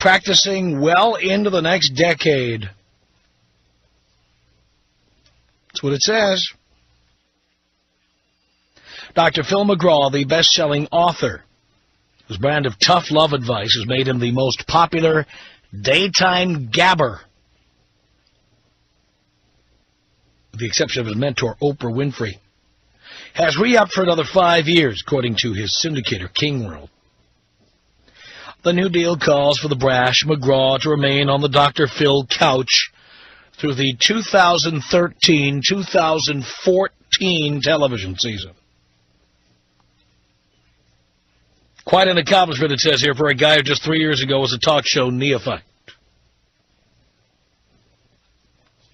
practicing well into the next decade. That's what it says. Dr. Phil McGraw, the best-selling author, whose brand of tough love advice has made him the most popular daytime gabber, with the exception of his mentor, Oprah Winfrey, has re-upped for another 5 years, according to his syndicator, King World. The new deal calls for the brash McGraw to remain on the Dr. Phil couch through the 2013-2014 television season. Quite an accomplishment, it says here, for a guy who just 3 years ago was a talk show neophyte.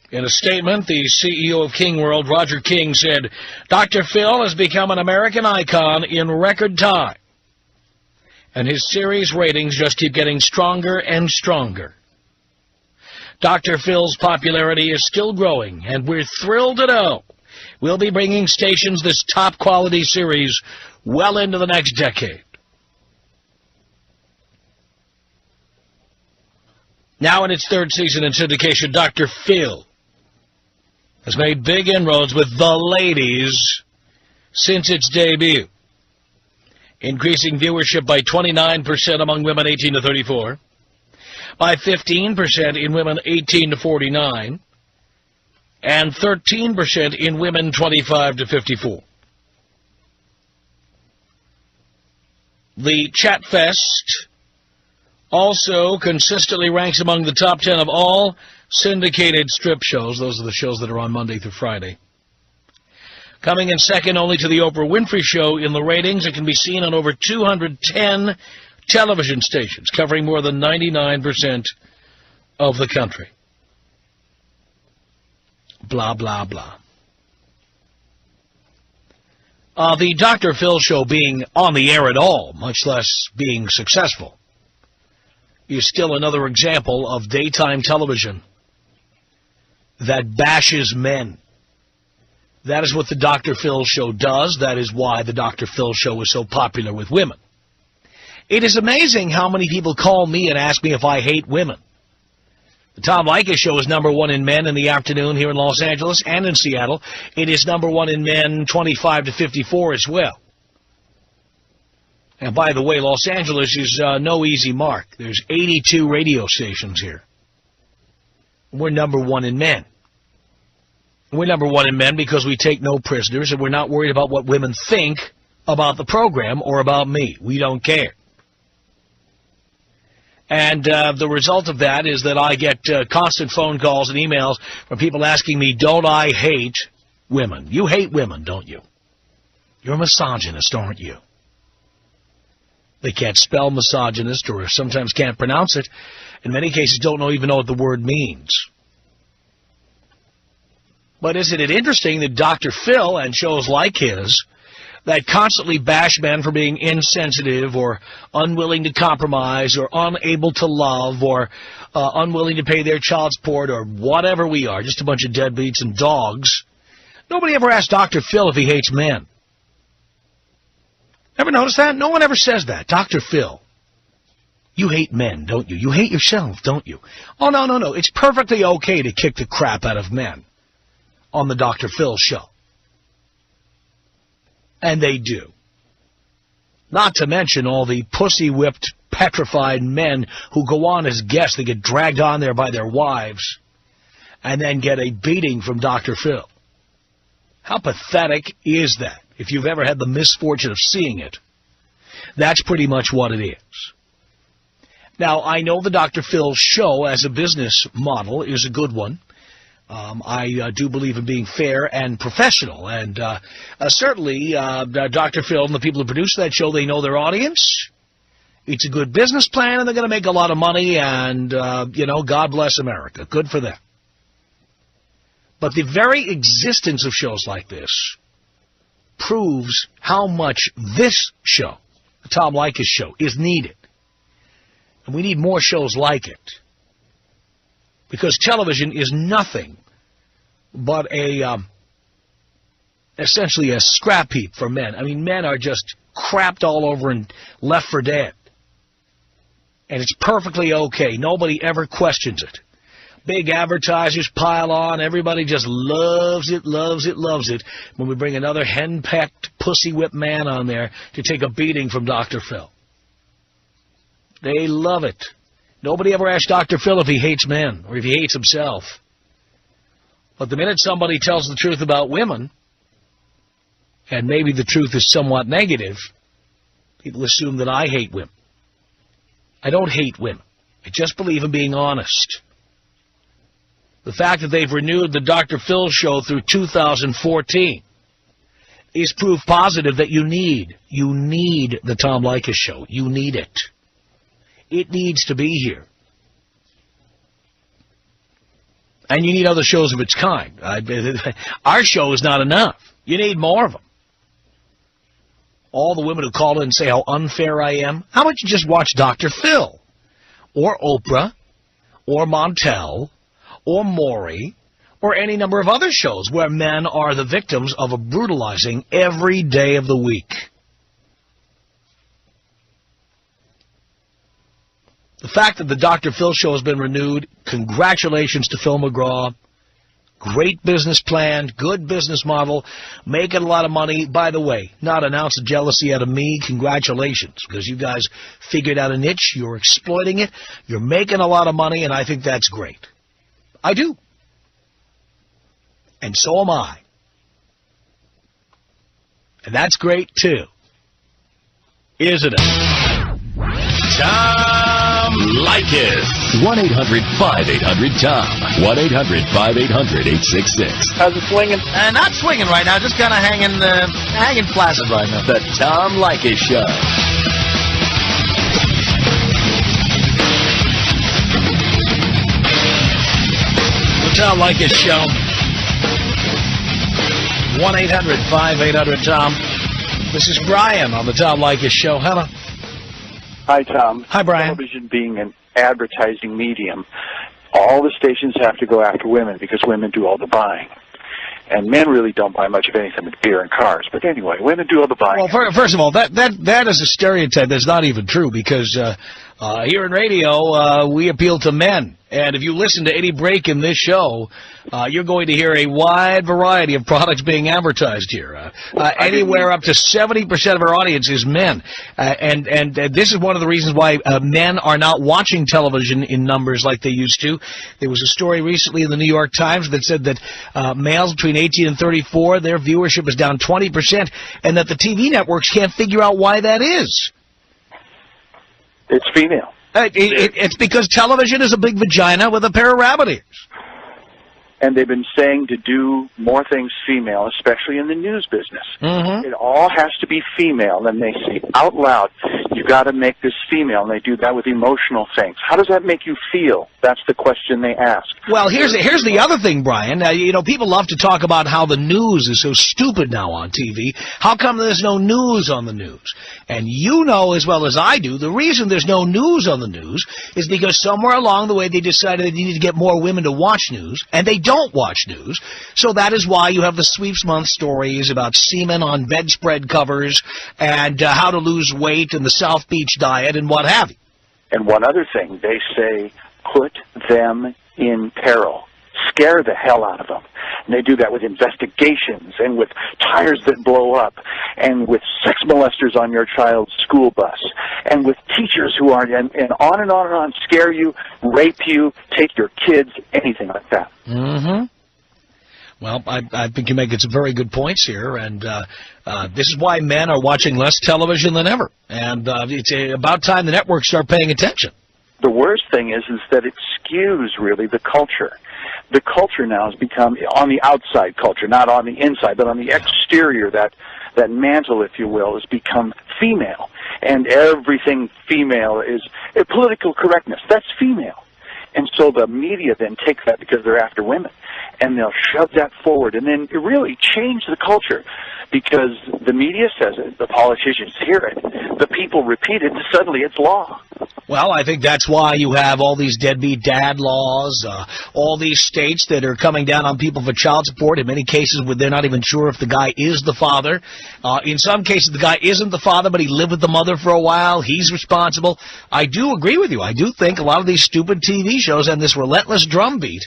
In a statement, the CEO of King World, Roger King, said, Dr. Phil has become an American icon in record time, and his series ratings just keep getting stronger and stronger. Dr. Phil's popularity is still growing, and we're thrilled to know we'll be bringing stations this top-quality series well into the next decade. Now in its third season in syndication, Dr. Phil has made big inroads with the ladies since its debut, increasing viewership by 29% among women 18 to 34, by 15% in women 18 to 49, and 13% in women 25 to 54. The Chatfest also consistently ranks among the top 10 of all syndicated strip shows. Those are the shows that are on Monday through Friday. Coming in second only to the Oprah Winfrey Show in the ratings, it can be seen on over 210 television stations, covering more than 99% of the country. Blah, blah, blah. The Dr. Phil Show being on the air at all, much less being successful, is still another example of daytime television that bashes men. That is what the Dr. Phil Show does. That is why the Dr. Phil Show is so popular with women. It is amazing how many people call me and ask me if I hate women. The Tom Leykis Show is #1 in men in the afternoon here in Los Angeles and in Seattle. It is #1 in men 25 to 54 as well. And by the way, Los Angeles is no easy mark. There's 82 radio stations here. We're #1 in men. We're #1 in men because we take no prisoners, and we're not worried about what women think about the program or about me. We don't care. And the result of that is that I get constant phone calls and emails from people asking me, don't I hate women? You hate women, don't you? You're a misogynist, aren't you? They can't spell misogynist, or sometimes can't pronounce it. In many cases, don't even know what the word means. But isn't it interesting that Dr. Phil and shows like his that constantly bash men for being insensitive or unwilling to compromise or unable to love or unwilling to pay their child support or whatever we are, just a bunch of deadbeats and dogs. Nobody ever asked Dr. Phil if he hates men. Ever notice that? No one ever says that. Dr. Phil, you hate men, don't you? You hate yourself, don't you? Oh, no, no, no. It's perfectly okay to kick the crap out of men on the Dr. Phil Show. And they do. Not to mention all the pussy-whipped, petrified men who go on as guests. They get dragged on there by their wives and then get a beating from Dr. Phil. How pathetic is that? If you've ever had the misfortune of seeing it, that's pretty much what it is. Now, I know the Dr. Phil Show as a business model is a good one. I do believe in being fair and professional, and certainly Dr. Phil and the people who produce that show, they know their audience. It's a good business plan, and they're going to make a lot of money, and, you know, God bless America. Good for them. But the very existence of shows like this proves how much this show, the Tom Leykis Show, is needed. And we need more shows like it. Because television is nothing but essentially a scrap heap for men. I mean, men are just crapped all over and left for dead. And it's perfectly okay. Nobody ever questions it. Big advertisers pile on. Everybody just loves it, loves it, loves it when we bring another hen-pecked, pussy-whipped man on there to take a beating from Dr. Phil. They love it. Nobody ever asked Dr. Phil if he hates men or if he hates himself. But the minute somebody tells the truth about women, and maybe the truth is somewhat negative, people assume that I hate women. I don't hate women. I just believe in being honest. The fact that they've renewed the Dr. Phil show through 2014 is proof positive that you need the Tom Leykis show. You need it. It needs to be here. And you need other shows of its kind. Our show is not enough. You need more of them. All the women who call in and say how unfair I am, how about you just watch Dr. Phil? Or Oprah? Or Montel? Or Maury? Or any number of other shows where men are the victims of a brutalizing every day of the week. The fact that the Dr. Phil show has been renewed, congratulations to Phil McGraw. Great business plan, good business model, making a lot of money. By the way, not an ounce of jealousy out of me. Congratulations, because you guys figured out a niche. You're exploiting it. You're making a lot of money, and I think that's great. I do. And so am I. And that's great, too. Isn't it? Tom Leykis. 1-800-5800-TOM. 1-800-5800-866. How's it swinging? Not swinging right now, just kind of hanging flaccid right now. The Tom Leykis Show. The Tom Leykis Show. 1-800-5800-TOM. This is Brian on the Tom Leykis Show. Hello. Hi, Tom. Hi, Brian. Television being an advertising medium, all the stations have to go after women because women do all the buying. And men really don't buy much of anything but beer and cars. But anyway, women do all the buying. Well, first of all, that is a stereotype that's not even true because here in radio, we appeal to men. And if you listen to any break in this show, you're going to hear a wide variety of products being advertised here. Anywhere up to 70% of our audience is men. And this is one of the reasons why men are not watching television in numbers like they used to. There was a story recently in the New York Times that said that males between 18 and 34, their viewership is down 20%, and that the TV networks can't figure out why that is. It's female. It's because television is a big vagina with a pair of rabbit ears. And they've been saying to do more things female, especially in the news business. Mm-hmm. It all has to be female. And they say out loud, you got to make this female. And they do that with emotional things. How does that make you feel? That's the question they ask. Well, here's the other thing, Brian. You know, people love to talk about how the news is so stupid now on TV. How come there's no news on the news? And you know as well as I do, the reason there's no news on the news is because somewhere along the way they decided they needed to get more women to watch news, and they don't watch news. So that is why you have the Sweeps Month stories about semen on bedspread covers and how to lose weight and the South Beach diet and what have you. And one other thing, they say, put them in peril. Scare the hell out of them. And they do that with investigations and with tires that blow up and with sex molesters on your child's school bus and with teachers who are, and on and on and on, scare you, rape you, take your kids, anything like that. Mm-hmm. Well, I think you make some very good points here, and this is why men are watching less television than ever. And it's about time the networks start paying attention. The worst thing is that it skews, really, the culture. The culture now has become, on the outside culture, not on the inside, but on the exterior, that mantle, if you will, has become female. And everything female is political correctness. That's female. And so the media then takes that because they're after women, and they'll shove that forward, and then it really change the culture because the media says it, the politicians hear it, the people repeat it, and suddenly it's law. Well, I think that's why you have all these deadbeat dad laws, all these states that are coming down on people for child support, in many cases where they're not even sure if the guy is the father. In some cases, the guy isn't the father, but he lived with the mother for a while. He's responsible. I do agree with you. I do think a lot of these stupid TV shows and this relentless drumbeat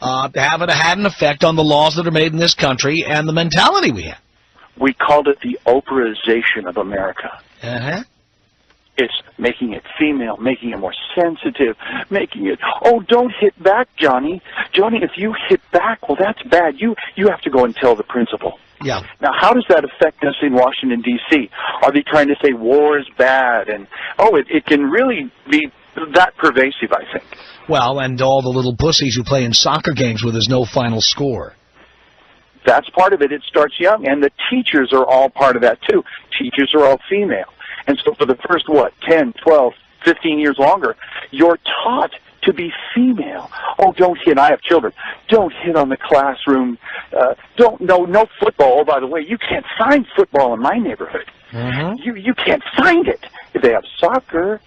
have had an effect on the laws that are made in this country and the mentality we have. We called it the Oprahization of America. Uh-huh. It's making it female, making it more sensitive, making it, oh, don't hit back, Johnny. Johnny, if you hit back, well, that's bad. You have to go and tell the principal. Yeah. Now, how does that affect us in Washington, D.C.? Are they trying to say war is bad? And, it can really be that pervasive, I think. Well, and all the little pussies who play in soccer games where there's no final score. That's part of it. It starts young. And the teachers are all part of that, too. Teachers are all female. And so for the first, 10, 12, 15 years longer, you're taught to be female. Oh, don't hit. I have children. Don't hit on the classroom. No football. Oh, by the way, you can't find football in my neighborhood. Mm-hmm. You can't find it. If they have soccer,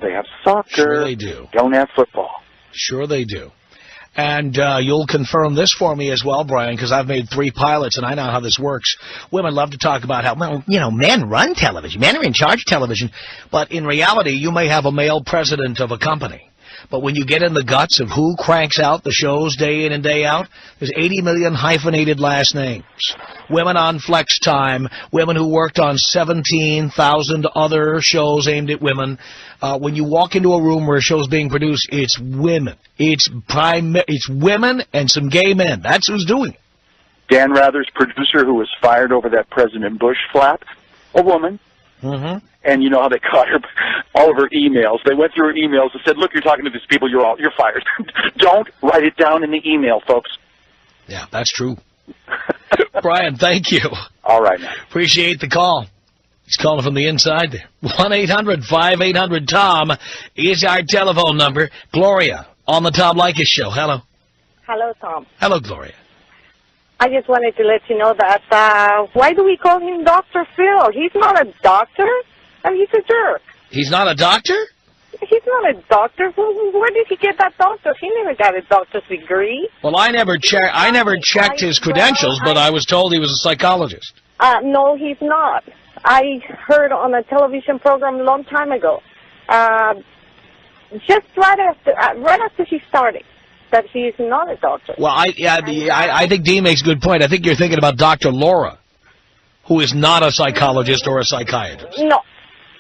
they have soccer. Sure they do. Don't have football. Sure they do. And you'll confirm this for me as well, Brian, because I've made 3 pilots, and I know how this works. Women love to talk about how, men run television. Men are in charge of television. But in reality, you may have a male president of a company. But when you get in the guts of who cranks out the shows day in and day out, there's 80 million hyphenated last names. Women on Flex Time, women who worked on 17,000 other shows aimed at women. When you walk into a room where a show's being produced, it's women. It's women and some gay men. That's who's doing it. Dan Rather's producer, who was fired over that President Bush flap, a woman. Mm-hmm. And you know how they caught her, all of her emails. They went through her emails and said, "Look, you're talking to these people. You're fired." Don't write it down in the email, folks. Yeah, that's true. Brian, thank you. All right, man. Appreciate the call. He's calling from the inside there. 1-800-5800-TOM is our telephone number. Gloria on the Tom Leykis show. Hello. Hello, Tom. Hello, Gloria. I just wanted to let you know that, why do we call him Dr. Phil? He's not a doctor, and he's a jerk. He's not a doctor? He's not a doctor. Where did he get that doctor? He never got a doctor's degree. Well, I never checked his credentials, but I was told he was a psychologist. No, he's not. I heard on a television program a long time ago, just right after he started, that he is not a doctor. Well, I think Dean makes a good point. I think you're thinking about Dr. Laura, who is not a psychologist or a psychiatrist. No,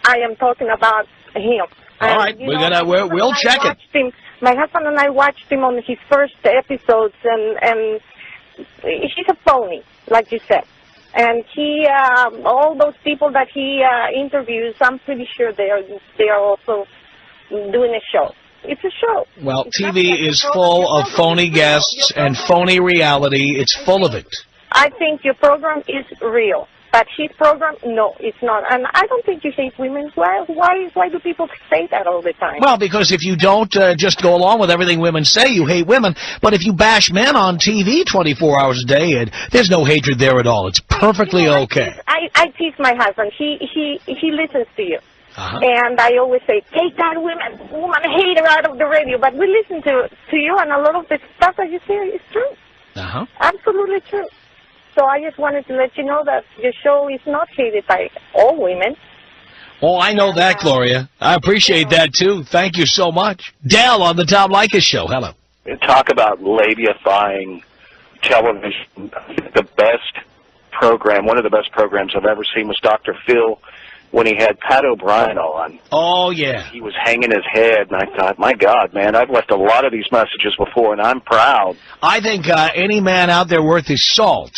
I am talking about him. All right, we'll check it. My husband and I watched him on his first episodes, and he's a phony, like you said. And he, all those people that he interviews, I'm pretty sure they are also doing a show. It's a show. Well, TV is full of phony guests and phony reality. It's full of it. I think your program is real. But his program, no, it's not. And I don't think you hate women. Why do people say that all the time? Well, because if you don't just go along with everything women say, you hate women. But if you bash men on TV 24 hours a day, there's no hatred there at all. It's perfectly okay. I tease my husband. He listens to you. Uh-huh. And I always say, take that woman hater out of the radio. But we listen to you, and a lot of the stuff that you say is true. Uh-huh. Absolutely true. So I just wanted to let you know that your show is not hated by all women. Oh, I know that, Gloria. I appreciate that, too. Thank you so much. Dell on the Tom Leykis show. Hello. Talk about labia-fying television. The best program, one of the best programs I've ever seen was Dr. Phil when he had Pat O'Brien on. Oh, yeah. He was hanging his head, and I thought, my God, man, I've left a lot of these messages before, and I'm proud. I think any man out there worth his salt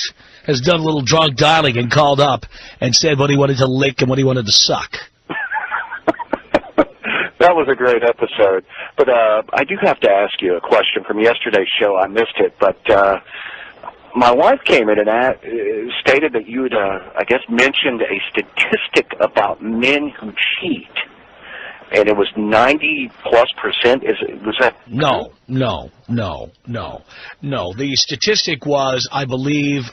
has done a little drunk dialing and called up and said what he wanted to lick and what he wanted to suck. That was a great episode. But I do have to ask you a question from yesterday's show. I missed it, but my wife came in and stated that you had, I guess, mentioned a statistic about men who cheat, and it was 90+%. Was that? No. The statistic was, I believe,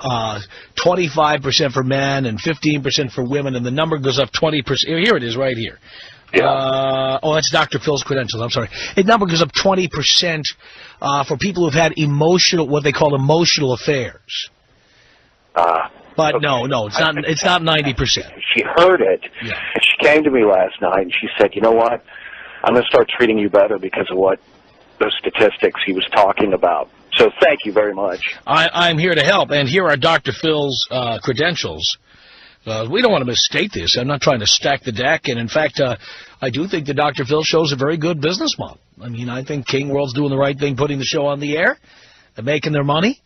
25% for men and 15% for women, and the number goes up 20%. Here it is, right here. Yeah. Oh, that's Dr. Phil's credentials. I'm sorry. His number goes up 20% for people who've had what they call emotional affairs. But okay. no, it's not 90%. She heard it, Yeah. and she came to me last night, and she said, you know what, I'm going to start treating you better because of what those statistics he was talking about. So thank you very much. I'm here to help, and here are Dr. Phil's credentials. We don't want to misstate this. I'm not trying to stack the deck, and in fact, I do think the Dr. Phil show's a very good business model. I mean, I think King World's doing the right thing putting the show on the air and making their money.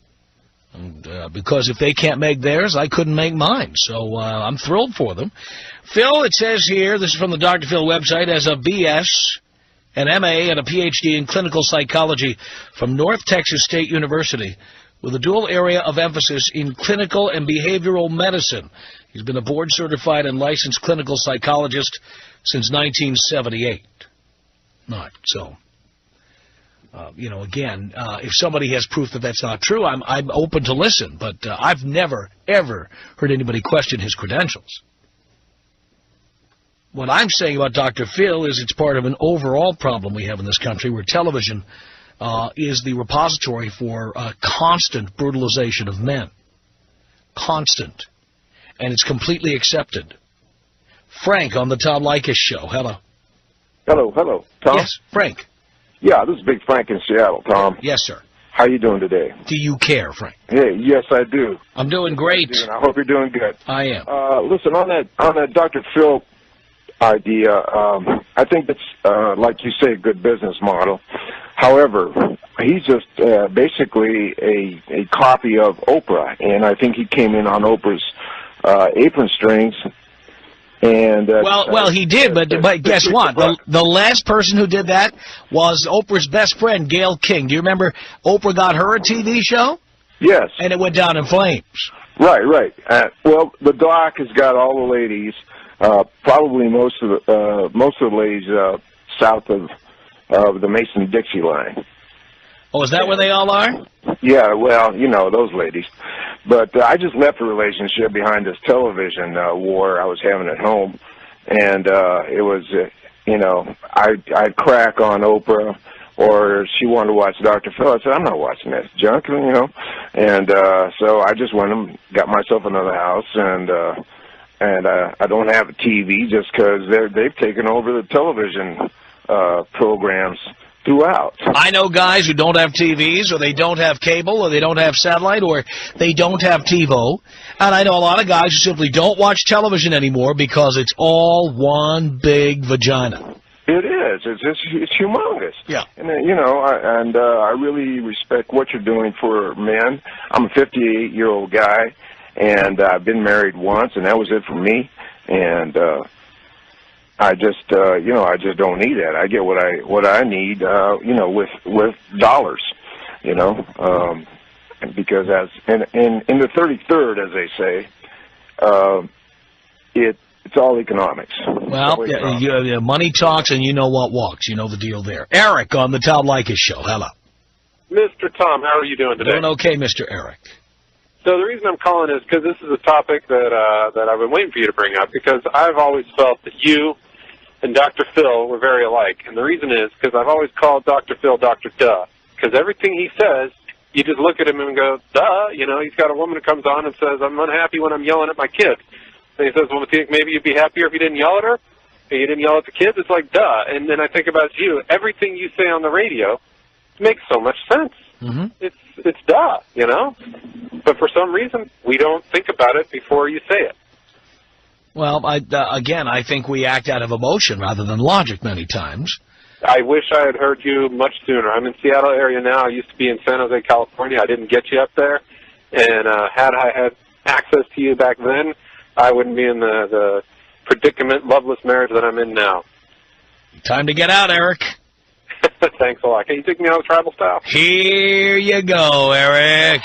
And, because if they can't make theirs, I couldn't make mine. So I'm thrilled for them. Phil, it says here, this is from the Dr. Phil website, has a BS, an MA, and a PhD in clinical psychology from North Texas State University with a dual area of emphasis in clinical and behavioral medicine. He's been a board-certified and licensed clinical psychologist since 1978. Not so. Again, if somebody has proof that that's not true, I'm open to listen. But I've never, ever heard anybody question his credentials. What I'm saying about Dr. Phil is it's part of an overall problem we have in this country where television is the repository for constant brutalization of men. Constant. And it's completely accepted. Frank on the Tom Leykis show. Hello. Hello, Tom? Yes, Frank. Yeah, this is Big Frank in Seattle, Tom. Yes, sir. How you doing today? Do you care, Frank? Hey, yes, I do. I'm doing great. I hope you're doing good. I am. Listen, on that Dr. Phil idea, I think it's, like you say, a good business model. However, he's just basically a copy of Oprah, and I think he came in on Oprah's apron strings. And well, he did, but guess what? The last person who did that was Oprah's best friend, Gayle King. Do you remember Oprah got her a TV show? Yes. And it went down in flames. Right. Well, the doc has got all the ladies, probably most of the ladies south of the Mason-Dixie line. Oh, is that where they all are? Yeah, well, those ladies. But I just left the relationship behind this television war I was having at home. And it was, I'd crack on Oprah, or she wanted to watch Dr. Phil. I said, I'm not watching that junk, And so I just went and got myself another house, and I don't have a TV just because they've taken over the television programs throughout. I know guys who don't have TVs, or they don't have cable, or they don't have satellite, or they don't have TiVo. And I know a lot of guys who simply don't watch television anymore because it's all one big vagina. It is. It's humongous. Yeah. And I really respect what you're doing for men. I'm a 58-year-old guy, and I've been married once, and that was it for me. And I just don't need that. I get what I need, with dollars, because as in the 33rd, as they say, it's all economics. Well, yeah, money talks, and you know what walks. You know the deal there. Eric on the Tom Leykis show. Hello. Mr. Tom, how are you doing today? Doing okay, Mr. Eric. So the reason I'm calling is because this is a topic that I've been waiting for you to bring up, because I've always felt that you and Dr. Phil were very alike. And the reason is because I've always called Dr. Phil Dr. Duh, because everything he says, you just look at him and go, duh. He's got a woman who comes on and says, I'm unhappy when I'm yelling at my kids. And he says, well, maybe you'd be happier if you didn't yell at her, and you didn't yell at the kids. It's like, duh. And then I think about you. Everything you say on the radio makes so much sense. Mm-hmm. It's duh, But for some reason, we don't think about it before you say it. Well, again, I think we act out of emotion rather than logic many times. I wish I had heard you much sooner. I'm in Seattle area now. I used to be in San Jose, California. I didn't get you up there. And had I had access to you back then, I wouldn't be in the predicament, loveless marriage that I'm in now. Time to get out, Eric. Thanks a lot. Can you take me out of tribal style? Here you go, Eric.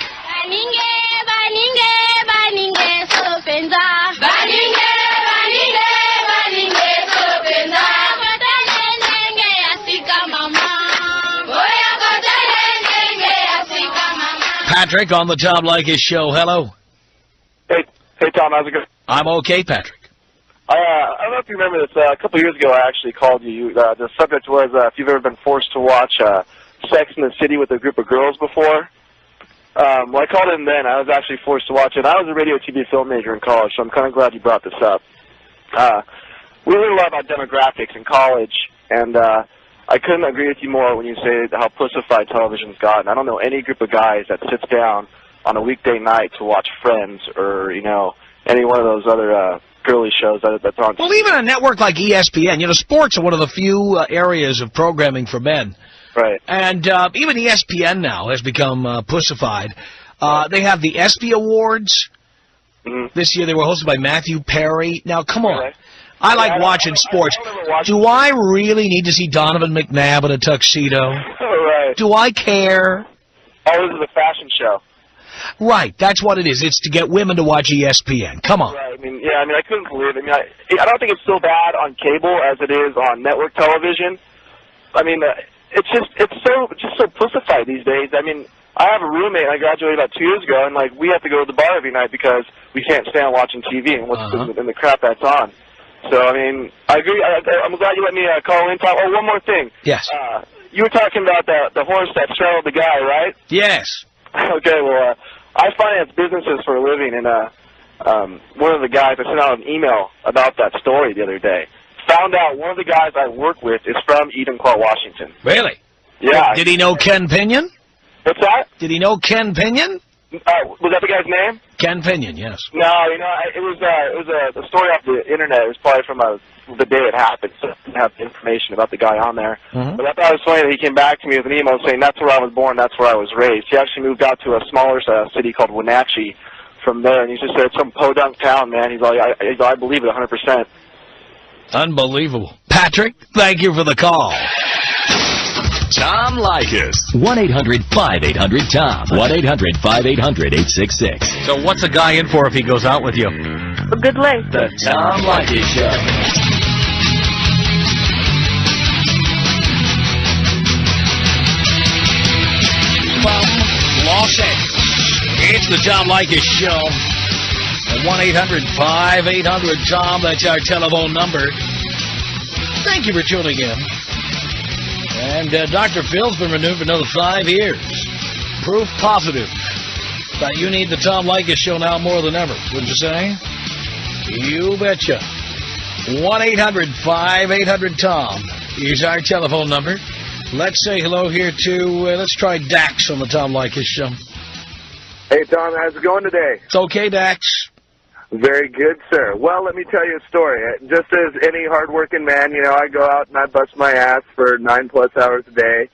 Patrick on the Tom Leykis show. Hello. Hey, Tom. How's it going? I'm okay, Patrick. I don't know if you remember this. A couple years ago, I actually called you. The subject was if you've ever been forced to watch Sex in the City with a group of girls before. Well, I called in then. I was actually forced to watch it. I was a radio, TV, film major in college, so I'm kind of glad you brought this up. We learn a lot about demographics in college, and I couldn't agree with you more when you say how pussified television's gotten. I don't know any group of guys that sits down on a weekday night to watch Friends or, you know, any one of those other girly shows that's on. Well, even a network like ESPN, you know, sports are one of the few areas of programming for men. Right. And even ESPN now has become pussified. They have the ESPY Awards. Mm-hmm. This year they were hosted by Matthew Perry. Now, come on. Right. I like watching sports. Do I really need to see Donovan McNabb in a tuxedo? Right. Do I care? Oh, this is a fashion show. Right, that's what it is. It's to get women to watch ESPN. Come on. Right. I couldn't believe it. I don't think it's so bad on cable as it is on network television. It's just so pussified these days. I have a roommate. I graduated about 2 years ago, and we have to go to the bar every night because we can't stand watching TV and and the crap that's on. So I agree. I'm glad you let me call in. Oh, one more thing. Yes. You were talking about the horse that straddled the guy, right? Yes. Okay. Well, I finance businesses for a living, and one of the guys I sent out an email about that story the other day. Found out one of the guys I work with is from Enumclaw, Washington. Really? Yeah. Did he know Ken Pinion? What's that? Did he know Ken Pinion? Was that the guy's name? Ken Pinion, yes. No, it was a story off the internet. It was probably from the day it happened, so I didn't have information about the guy on there. Mm-hmm. But I thought it was funny that he came back to me with an email saying, that's where I was born, that's where I was raised. He actually moved out to a smaller city called Wenatchee from there, and he just said, it's some podunk town, man. He's like, I believe it 100%. Unbelievable. Patrick, thank you for the call. Tom Leykis. 1-800-5800-TOM. 1-800-5800-866. So what's a guy in for if he goes out with you? A good length. The Tom Leykis Show. From Los Angeles, it's the Tom Leykis Show. At 1-800-5800-TOM, that's our telephone number. Thank you for tuning in. And Dr. Phil's been renewed for another 5 years. Proof positive that you need the Tom Leykis Show now more than ever, wouldn't you say? You betcha. 1-800-5800-TOM is our telephone number. Let's say hello here to, let's try Dax on the Tom Leykis Show. Hey, Tom, how's it going today? It's okay, Dax. Very good, sir. Well, let me tell you a story. Just as any hard-working man, I go out and I bust my ass for 9+ hours a day,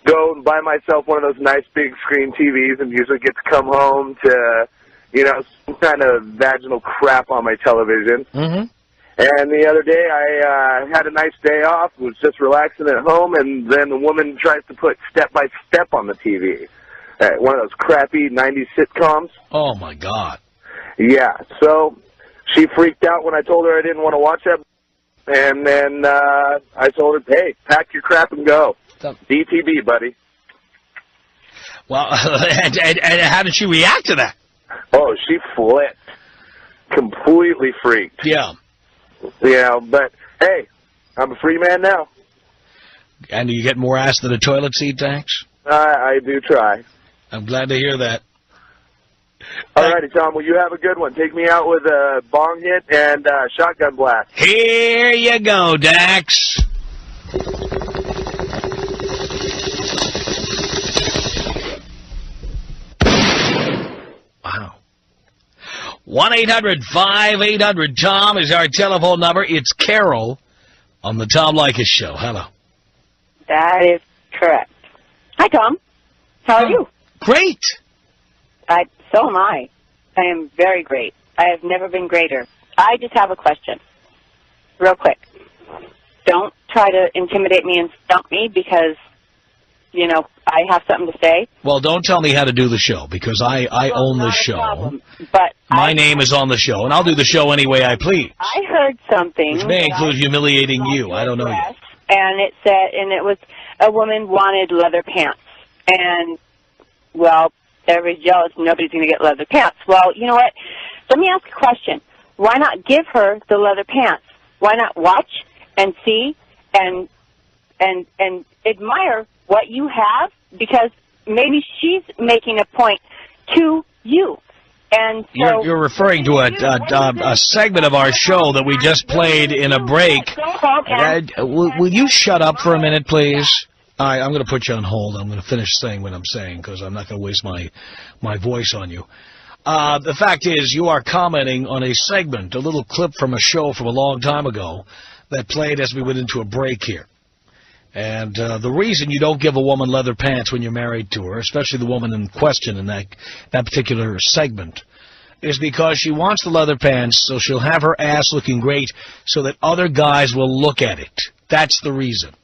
go and buy myself one of those nice big screen TVs, and usually get to come home to, some kind of vaginal crap on my television. Mm-hmm. And the other day, I had a nice day off, was just relaxing at home, and then the woman tries to put Step by Step on the TV. One of those crappy 90s sitcoms. Oh, my God. Yeah, so she freaked out when I told her I didn't want to watch that. And then I told her, hey, pack your crap and go. DTB, buddy. Well, and how did she react to that? Oh, she flipped. Completely freaked. Yeah. But, hey, I'm a free man now. And do you get more ass than a toilet seat, Dax? I do try. I'm glad to hear that. All righty, Tom. Well, you have a good one. Take me out with a bong hit and shotgun blast. Here you go, Dax. Wow. 1-800-5800-TOM is our telephone number. It's Carol on the Tom Leykis Show. Hello. That is correct. Hi, Tom. How are you? Great. So am I. I am very great. I have never been greater. I just have a question. Real quick. Don't try to intimidate me and stump me because, I have something to say. Well, don't tell me how to do the show because I own the show. Problem, but my name is on the show, and I'll do the show any way I please. I heard something. Which may include humiliating you. I don't know yet. And it was a woman wanted leather pants. And, well, everybody's jealous. Nobody's going to get leather pants. Well, you know what? Let me ask a question. why not give her the leather pants? Why not watch and see and admire what you have? Because maybe she's making a point to you. And so you're referring to a segment of our show that we just played in a break. Will you shut up for a minute, please? All right, I'm going to put you on hold. I'm going to finish saying what I'm saying because I'm not going to waste my voice on you. The fact is, you are commenting on a segment, a little clip from a show from a long time ago that played as we went into a break here. And the reason you don't give a woman leather pants when you're married to her, especially the woman in question in that particular segment, is because she wants the leather pants so she'll have her ass looking great so that other guys will look at it. That's the reason.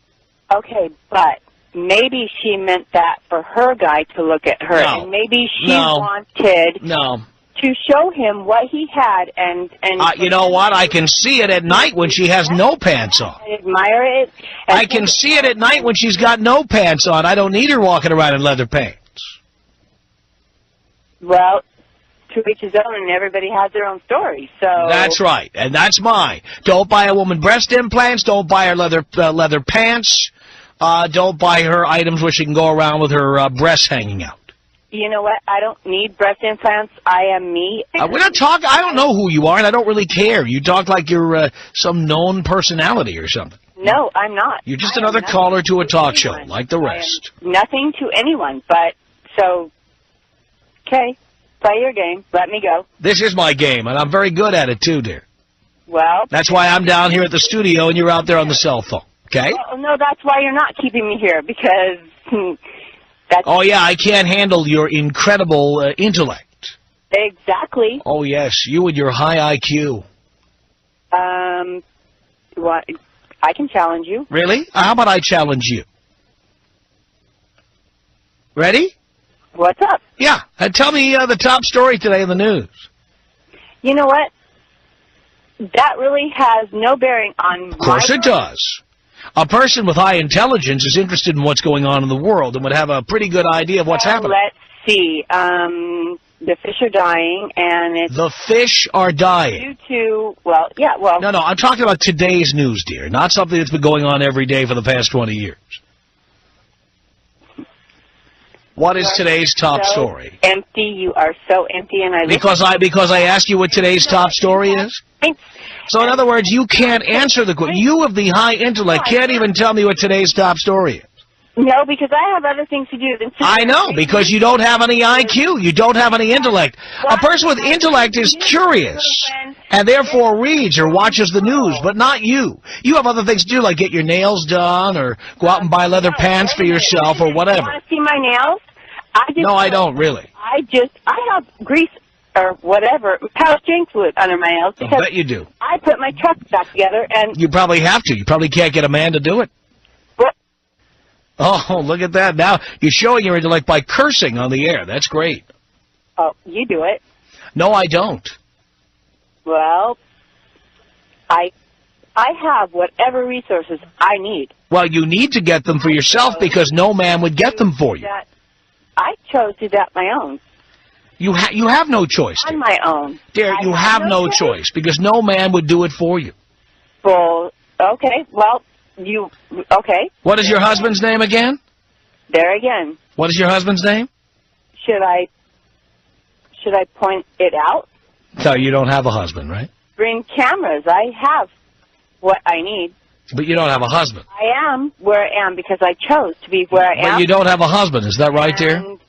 Okay, but maybe she meant that for her guy to look at her, and maybe she wanted to show him what he had, and you know what? I can see it at night when she has no pants on. I admire it. I can see it at night when she's got no pants on. I don't need her walking around in leather pants. Well, to each his own, and everybody has their own story. So that's right, and that's mine. Don't buy a woman breast implants. Don't buy her leather pants. Don't buy her items where she can go around with her breasts hanging out. You know what? I don't need breast implants. I am me. We're not talking. I don't know who you are, and I don't really care. You talk like you're some known personality or something. No, I'm not. You're just another caller to a talk show, like the rest. Nothing to anyone, but so, okay, play your game. Let me go. This is my game, and I'm very good at it, too, dear. Well. That's why I'm down here at the studio, and you're out there on the cell phone, okay? Well, no, that's why you're not keeping me here, because that's... Oh, yeah, I can't handle your incredible intellect. Exactly. Oh, yes, you and your high IQ. What? I can challenge you. Really? How about I challenge you? Ready? What's up? Yeah, tell me the top story today in the news. You know what? That really has no bearing on... Of course it does. A person with high intelligence is interested in what's going on in the world and would have a pretty good idea of what's happening. Let's see. The fish are dying, and it's... The fish are dying. Due to, well, yeah, well... No, I'm talking about today's news, dear, not something that's been going on every day for the past 20 years. What is today's top story? Empty. You are so empty, and I... Because I asked you what today's top story is? So, in other words, you can't answer the question. You of the high intellect can't even tell me what today's top story is. No, because I have other things to do than... I know, because you don't have any IQ. You don't have any intellect. A person with intellect is curious and therefore reads or watches the news, but not you. You have other things to do, like get your nails done or go out and buy leather pants for yourself or whatever. You want to see my nails? No, I don't, really. I have grease or whatever, power steering fluid under my nails. I bet you do. I put my truck back together, and... You probably have to. You probably can't get a man to do it. What? Oh, look at that. Now you're showing your intellect by cursing on the air. That's great. Oh, you do it. No, I don't. Well, I have whatever resources I need. Well, you need to get them for yourself because no man would get them for you. I chose to do that my own. You have no choice, dear. On my own. Dear, you have no choice because no man would do it for you. Well, okay. Well, okay. What is your husband's name again? There again. What is your husband's name? Should I point it out? No, you don't have a husband, right? Bring cameras. I have what I need. But you don't have a husband. I am where I am because I chose to be where I am. But you don't have a husband. Is that right, dear? And